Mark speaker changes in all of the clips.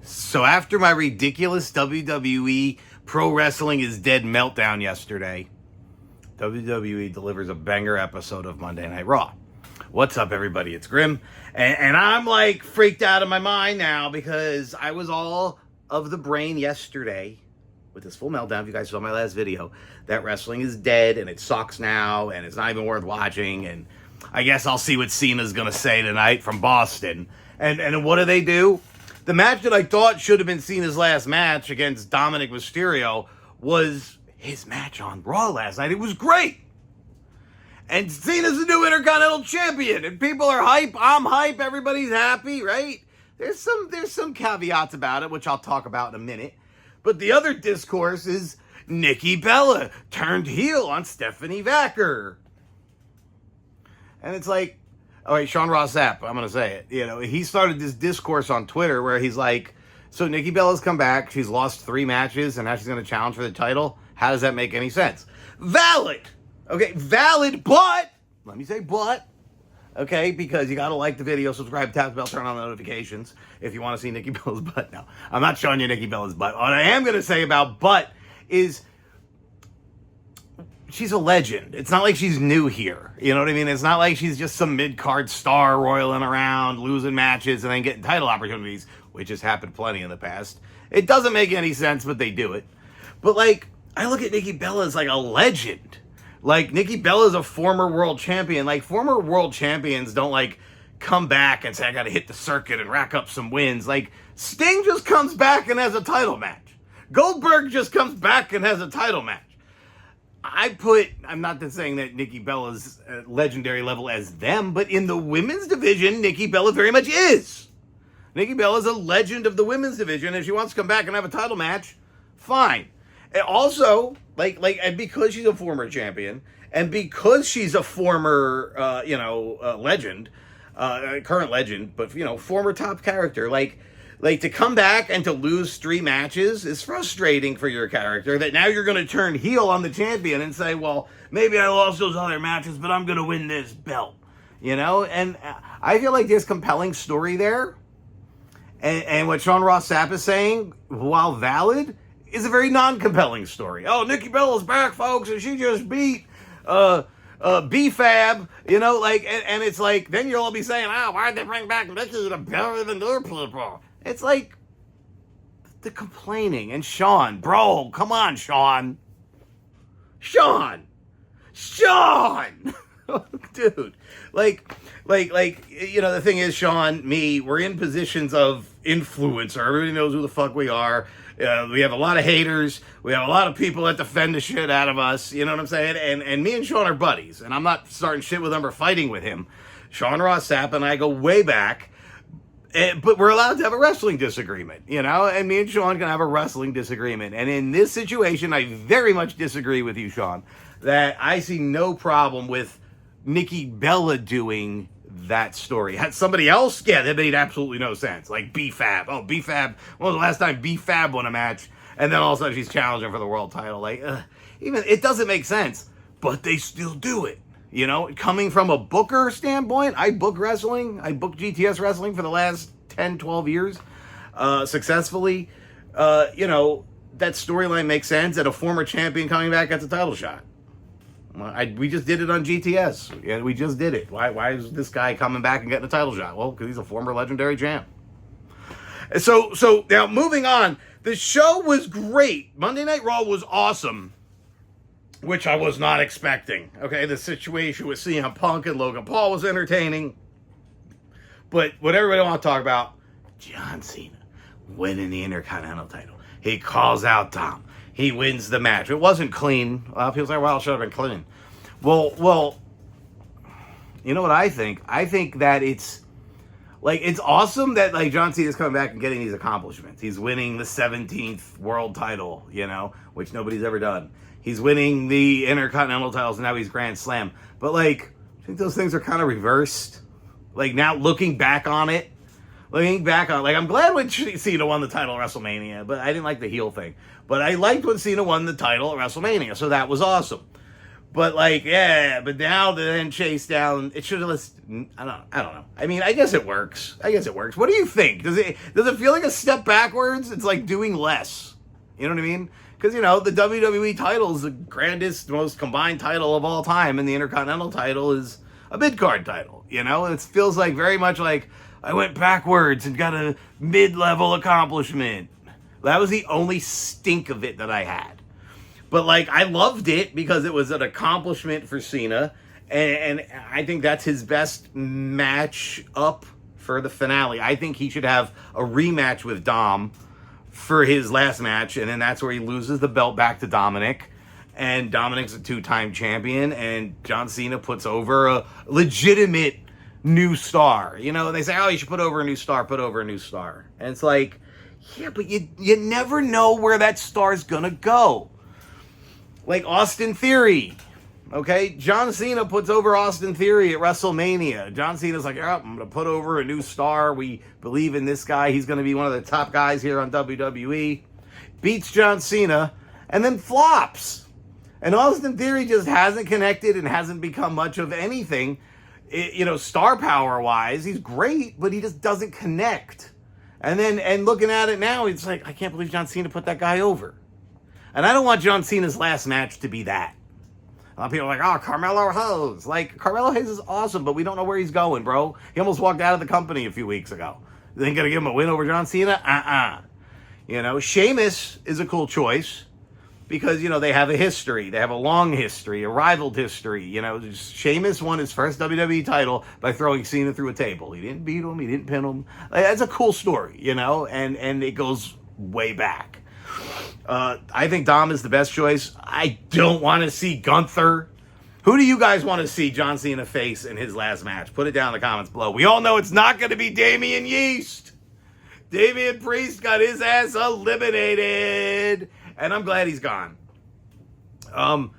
Speaker 1: So after my ridiculous WWE Pro Wrestling is Dead meltdown yesterday, WWE delivers a banger episode of Monday Night Raw. What's up, everybody? It's Grim. And I'm like freaked out of my mind now because I was all of the brain yesterday with this full meltdown. If you guys saw my last video, that wrestling is dead and it sucks now and it's not even worth watching. And I guess I'll see what Cena's going to say tonight from Boston. And what do? The match that I thought should have been Cena's last match against Dominic Mysterio was his match on Raw last night. It was great. And Cena's the new Intercontinental Champion. And people are hype. I'm hype. Everybody's happy, right? There's some caveats about it, which I'll talk about in a minute. But the other discourse is Nikki Bella turned heel on Stephanie Vacker. And it's like, all right, Sean Ross Sapp, I'm going to say it. You know, he started this discourse on Twitter where he's like, so Nikki Bella's come back. She's lost 3 matches, and now she's going to challenge for the title. How does that make any sense? Valid. Okay, valid, but, let me say but, okay, because you got to like the video, subscribe, tap the bell, turn on notifications if you want to see Nikki Bella's butt. No, I'm not showing you Nikki Bella's butt. What I am going to say about butt is she's a legend. It's not like she's new here. You know what I mean? It's not like she's just some mid-card star roiling around, losing matches, and then getting title opportunities, which has happened plenty in the past. It doesn't make any sense, but they do it. But, like, I look at Nikki Bella as, like, a legend. Like, Nikki Bella's a former world champion. Like, former world champions don't, like, come back and say, I got to hit the circuit and rack up some wins. Like, Sting just comes back and has a title match. Goldberg just comes back and has a title match. I'm not saying that Nikki Bella's legendary level as them, but in the women's division, Nikki Bella very much is. Nikki Bella's a legend of the women's division. If she wants to come back and have a title match, fine. And also, and because she's a former champion, and because she's a former, legend, current legend, but, former top character, like to come back and to lose 3 matches is frustrating for your character, that now you're going to turn heel on the champion and say, well, maybe I lost those other matches, but I'm going to win this belt, and I feel like there's compelling story there. And what Sean Ross Sapp is saying, while valid, is a very non-compelling story. Oh, Nikki Bella's back, folks, and she just beat B-Fab, and it's like, then you'll all be saying, why'd they bring back Nikki to better than their people? It's like the complaining. And Sean, bro, come on, Sean. Dude. The thing is, Sean, we're in positions of influencer. Everybody knows who the fuck we are. We have a lot of haters. We have a lot of people that defend the shit out of us. You know what I'm saying? And me and Sean are buddies. And I'm not starting shit with him or fighting with him. Sean Ross Sapp and I go way back. But we're allowed to have a wrestling disagreement, and me and Sean can have a wrestling disagreement. And in this situation, I very much disagree with you, Sean, that I see no problem with Nikki Bella doing that story. Had somebody else, that made absolutely no sense. Like B-Fab. Oh, B-Fab. When was the last time B-Fab won a match? And then all of a sudden she's challenging for the world title. Even it doesn't make sense, but they still do it. Coming from a booker standpoint, I book wrestling. I book GTS wrestling for the last 10, 12 years successfully. That storyline makes sense, that a former champion coming back gets a title shot. We just did it on GTS. Yeah, we just did it. Why is this guy coming back and getting a title shot? Well, because he's a former legendary champ. So now moving on. The show was great. Monday Night Raw was awesome, which I was not expecting. Okay, the situation with CM Punk and Logan Paul was entertaining. But what everybody wants to talk about, John Cena winning the Intercontinental title. He calls out Tom. He wins the match. It wasn't clean. People say, well, it should have been clean. Well, you know what I think? I think that it's awesome that, John Cena's coming back and getting these accomplishments. He's winning the 17th world title, which nobody's ever done. He's winning the Intercontinental titles, and now he's Grand Slam. But, I think those things are kind of reversed. Now looking back on it, I'm glad when Cena won the title at WrestleMania, but I didn't like the heel thing. But I liked when Cena won the title at WrestleMania, so that was awesome. But like, yeah, but now to then chase down, it should have listed. I don't know. I mean, I guess it works. What do you think? Does it feel like a step backwards? It's like doing less. You know what I mean? Because, the WWE title is the grandest, most combined title of all time, and the Intercontinental title is a mid-card title. It feels like very much like I went backwards and got a mid-level accomplishment. That was the only stink of it that I had. But, like, I loved it because it was an accomplishment for Cena, and I think that's his best match up for the finale. I think he should have a rematch with Dom for his last match, and then that's where he loses the belt back to Dominic, and Dominic's a 2-time champion, and John Cena puts over a legitimate new star. They say, oh, you should put over a new star, and it's like, yeah, but you never know where that star's gonna go. Like Austin Theory, okay? John Cena puts over Austin Theory at WrestleMania. John Cena's like, oh, I'm going to put over a new star. We believe in this guy. He's going to be one of the top guys here on WWE. Beats John Cena and then flops. And Austin Theory just hasn't connected and hasn't become much of anything. Star power-wise, he's great, but he just doesn't connect. And looking at it now, it's like, I can't believe John Cena put that guy over. And I don't want John Cena's last match to be that. A lot of people are like, oh, Carmelo Hayes. Like, Carmelo Hayes is awesome, but we don't know where he's going, bro. He almost walked out of the company a few weeks ago. You think gonna give him a win over John Cena? Sheamus is a cool choice because, they have a history. They have a long history, a rivaled history. Sheamus won his first WWE title by throwing Cena through a table. He didn't beat him. He didn't pin him. That's a cool story, and it goes way back. I think Dom is the best choice. I don't want to see Gunther. Who do you guys want to see John Cena face in his last match? Put it down in the comments below. We all know it's not going to be Damian Yeast. Damian Priest got his ass eliminated. And I'm glad he's gone. No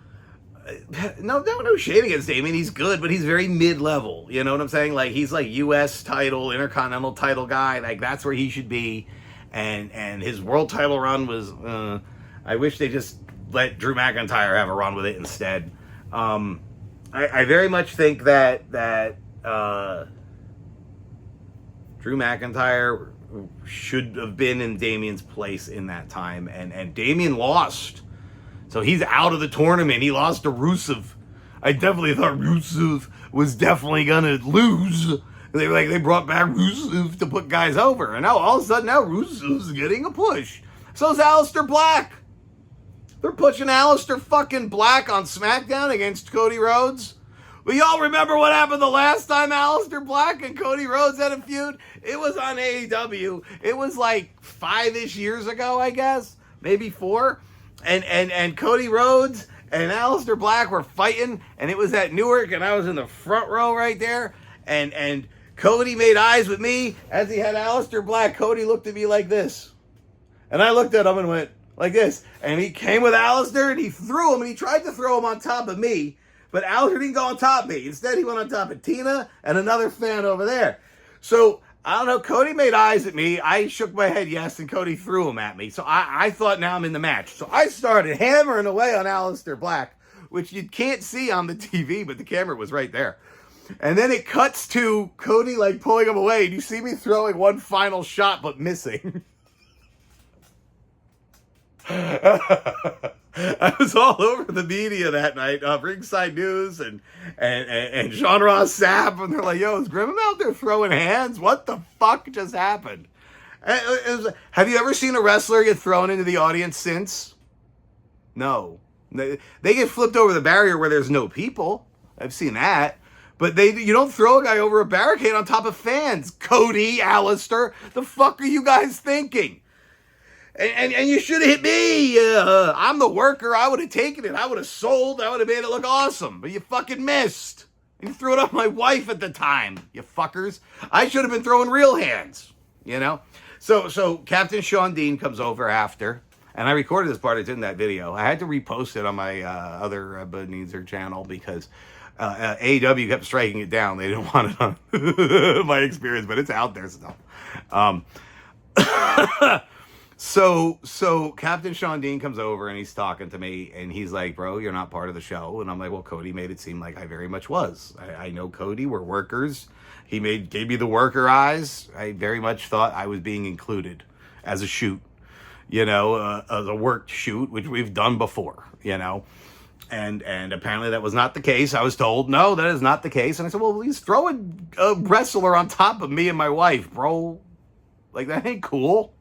Speaker 1: shade against Damian. He's good, but he's very mid-level. You know what I'm saying? Like, he's like U.S. title, Intercontinental title guy. Like, that's where he should be. And his world title run was, I wish they just let Drew McIntyre have a run with it instead. I very much think that Drew McIntyre should have been in Damian's place in that time. And Damian lost. So he's out of the tournament. He lost to Rusev. I definitely thought Rusev was definitely going to lose. They brought back Rusev to put guys over. And now all of a sudden Rusev's getting a push. So's Aleister Black. They're pushing Aleister fucking Black on SmackDown against Cody Rhodes. Well, y'all remember what happened the last time Aleister Black and Cody Rhodes had a feud? It was on AEW. It was like 5-ish years ago, I guess. Maybe 4. And Cody Rhodes and Aleister Black were fighting. And it was at Newark. And I was in the front row right there. And Cody made eyes with me as he had Aleister Black. Cody looked at me like this. And I looked at him and went like this. And he came with Aleister and he threw him. And he tried to throw him on top of me. But Aleister didn't go on top of me. Instead, he went on top of Tina and another fan over there. So, I don't know. Cody made eyes at me. I shook my head yes, and Cody threw him at me. So, I thought now I'm in the match. So, I started hammering away on Aleister Black, which you can't see on the TV, but the camera was right there. And then it cuts to Cody, like, pulling him away. And you see me throwing one final shot, but missing. I was all over the media that night, Ringside News and Sean Ross Sapp, and they're like, yo, is Grim out there throwing hands? What the fuck just happened? Have you ever seen a wrestler get thrown into the audience since? No. They get flipped over the barrier where there's no people. I've seen that. But you don't throw a guy over a barricade on top of fans. Cody, Aleister, the fuck are you guys thinking? And you should have hit me. I'm the worker. I would have taken it. I would have sold. I would have made it look awesome. But you fucking missed. And you threw it on my wife at the time, you fuckers. I should have been throwing real hands, you know? So Captain Sean Dean comes over after. And I recorded this part. It's in that video. I had to repost it on my other Beneather channel because AEW kept striking it down. They didn't want it on my experience, but it's out there still. So Captain Sean Dean comes over and he's talking to me and he's like, bro, you're not part of the show. And I'm like, well, Cody made it seem like I very much was. I know Cody, we're workers. He gave me the worker eyes. I very much thought I was being included as a shoot, as a work shoot, which we've done before, And apparently that was not the case. I was told, no, that is not the case. And I said, well, please throw a wrestler on top of me and my wife, bro. Like, that ain't cool.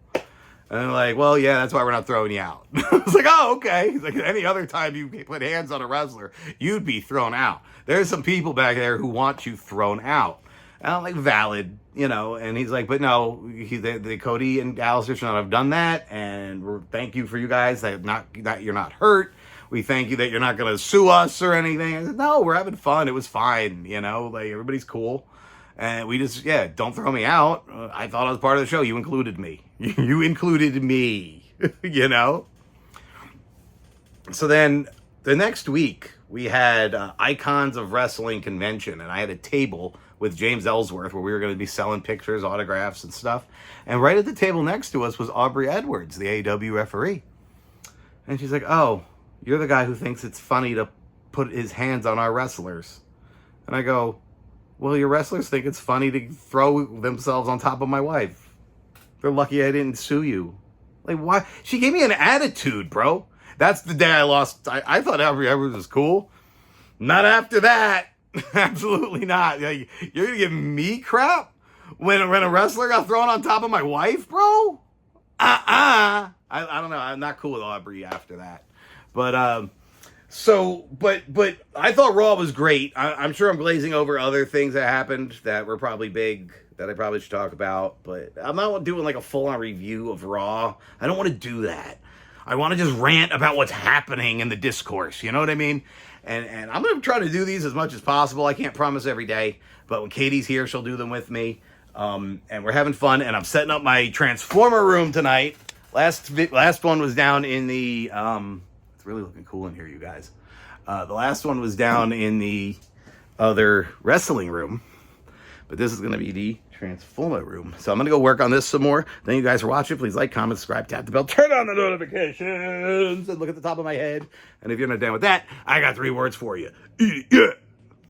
Speaker 1: And they're like, well, yeah, that's why we're not throwing you out. I was like, oh, okay. He's like, any other time you put hands on a wrestler, you'd be thrown out. There's some people back there who want you thrown out. And I'm like, valid, and he's like, but no, the Cody and Alistair should not have done that. And thank you for you guys that you're not hurt. We thank you that you're not going to sue us or anything. I said, no, we're having fun. It was fine. Like everybody's cool. And we just, don't throw me out. I thought I was part of the show. You included me. You included me, So then the next week we had Icons of Wrestling convention. And I had a table with James Ellsworth where we were going to be selling pictures, autographs and stuff. And right at the table next to us was Aubrey Edwards, the AEW referee. And she's like, oh, you're the guy who thinks it's funny to put his hands on our wrestlers. And I go, well, your wrestlers think it's funny to throw themselves on top of my wife. They're lucky I didn't sue you. Like, why? She gave me an attitude, bro. That's the day I lost. I thought Aubrey Edwards was cool. Not after that. Absolutely not. Like, you're going to give me crap when a wrestler got thrown on top of my wife, bro? I don't know. I'm not cool with Aubrey after that. But but I thought Raw was great. I'm sure I'm glazing over other things that happened that were probably big that I probably should talk about. But I'm not doing like a full-on review of Raw. I don't want to do that. I want to just rant about what's happening in the discourse. You know what I mean? And I'm going to try to do these as much as possible. I can't promise every day. But when Katie's here, she'll do them with me. And we're having fun. And I'm setting up my Transformer room tonight. Last one was down in the... it's really looking cool in here, you guys. The last one was down in the other wrestling room. But this is going to be the Transformer room. So I'm going to go work on this some more. Thank you guys for watching. Please like, comment, subscribe, tap the bell, turn on the notifications, and look at the top of my head. And if you're not down with that, I got 3 words for you. Eat it, yeah.